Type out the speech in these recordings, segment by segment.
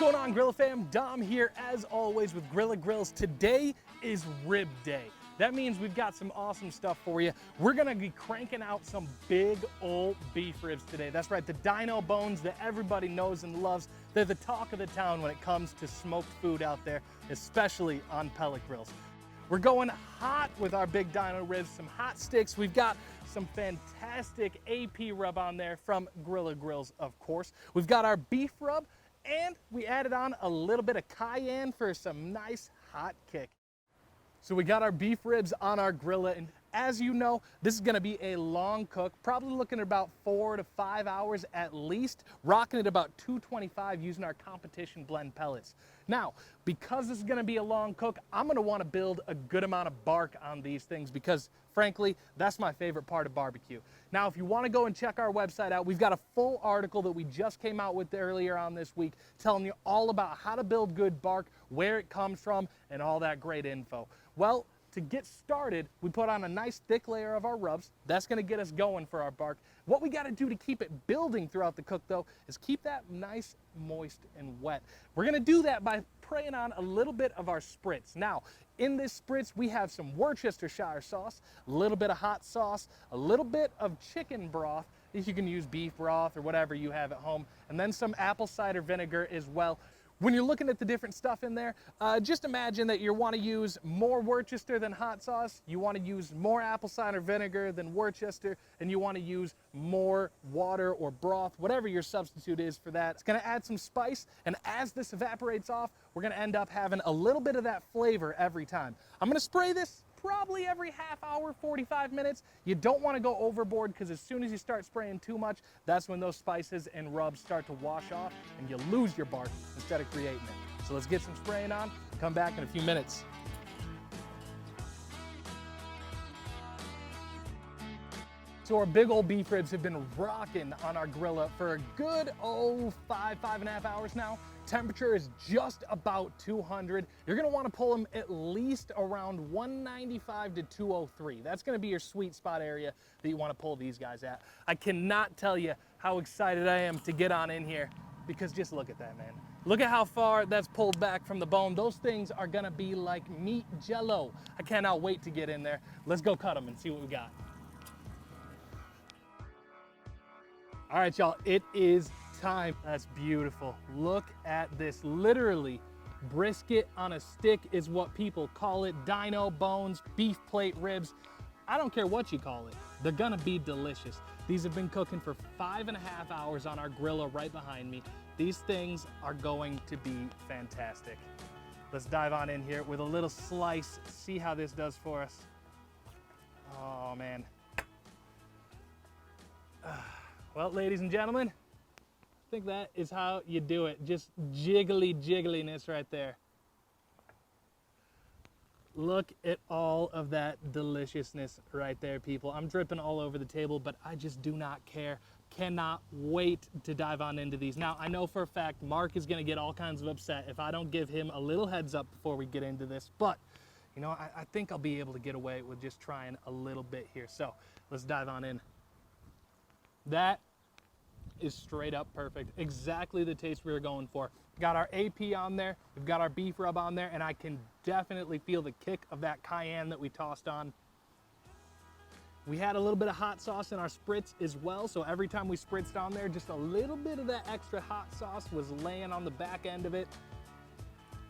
going on, Grilla fam? Dom here as always with Grilla Grills. Today is rib day. That means we've got some awesome stuff for you. We're gonna be cranking out some big old beef ribs today. That's right, the Dino Bones that everybody knows and loves. They're the talk of the town when it comes to smoked food out there, especially on pellet grills. We're going hot with our big dino ribs, some hot sticks. We've got some fantastic AP rub on there from Grilla Grills, of course. We've got our beef rub, and we added on a little bit of cayenne for some nice hot kick. So we got our beef ribs on our Grilla, and as you know, this is gonna be a long cook, probably looking at about 4 to 5 hours at least, rocking at about 225 using our competition blend pellets. Now, because this is gonna be a long cook, I'm gonna wanna build a good amount of bark on these things because frankly, that's my favorite part of barbecue. Now, if you wanna go and check our website out, we've got a full article that we just came out with earlier on this week telling you all about how to build good bark, where it comes from, and all that great info. Well, to get started, we put on a nice thick layer of our rubs. That's gonna get us going for our bark. What we gotta do to keep it building throughout the cook though, is keep that nice, moist, and wet. We're gonna do that by spraying on a little bit of our spritz. Now, in this spritz, we have some Worcestershire sauce, a little bit of hot sauce, a little bit of chicken broth, if you can use beef broth or whatever you have at home, and then some apple cider vinegar as well. When you're looking at the different stuff in there, just imagine that you want to use more Worcester than hot sauce, you want to use more apple cider vinegar than Worcester, and you want to use more water or broth, whatever your substitute is for that. It's going to add some spice, and as this evaporates off, we're going to end up having a little bit of that flavor every time. I'm going to spray this probably every half hour, 45 minutes. You don't want to go overboard because as soon as you start spraying too much, that's when those spices and rubs start to wash off and you lose your bark instead of creating it. So let's get some spraying on, come back in a few minutes. So our big old beef ribs have been rocking on our Grilla for a good, 5.5 hours now. Temperature is just about 200. You're gonna wanna pull them at least around 195 to 203. That's gonna be your sweet spot area that you wanna pull these guys at. I cannot tell you how excited I am to get on in here because just look at that, man. Look at how far that's pulled back from the bone. Those things are gonna be like meat jello. I cannot wait to get in there. Let's go cut them and see what we got. All right, y'all, it is time. That's beautiful. Look at this. Literally, brisket on a stick is what people call it. Dino bones, beef plate ribs. I don't care what you call it. They're gonna be delicious. These have been cooking for 5.5 hours on our Grilla right behind me. These things are going to be fantastic. Let's dive on in here with a little slice, see how this does for us. Oh, man. Well, ladies and gentlemen, I think that is how you do it. Just jiggliness right there. Look at all of that deliciousness right there, people. I'm dripping all over the table, but I just do not care. Cannot wait to dive on into these. Now, I know for a fact Mark is gonna get all kinds of upset if I don't give him a little heads up before we get into this, but you know, I think I'll be able to get away with just trying a little bit here. So let's dive on in. That is straight up perfect. Exactly the taste we were going for. Got our AP on there, we've got our beef rub on there, and I can definitely feel the kick of that cayenne that we tossed on. We had a little bit of hot sauce in our spritz as well, so every time we spritzed on there, just a little bit of that extra hot sauce was laying on the back end of it.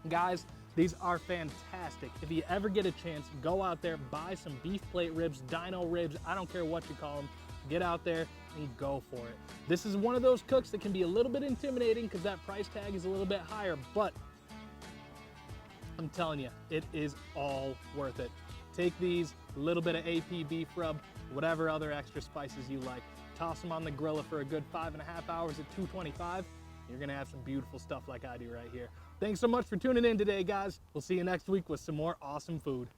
Guys, these are fantastic. If you ever get a chance, go out there, buy some beef plate ribs, dino ribs, I don't care what you call them. Get out there and go for it. This is one of those cooks that can be a little bit intimidating because that price tag is a little bit higher, but I'm telling you, it is all worth it. Take these, a little bit of AP beef rub, whatever other extra spices you like, toss them on the Grilla for a good 5.5 hours at 225. You're gonna have some beautiful stuff like I do right here. Thanks so much for tuning in today, guys. We'll see you next week with some more awesome food.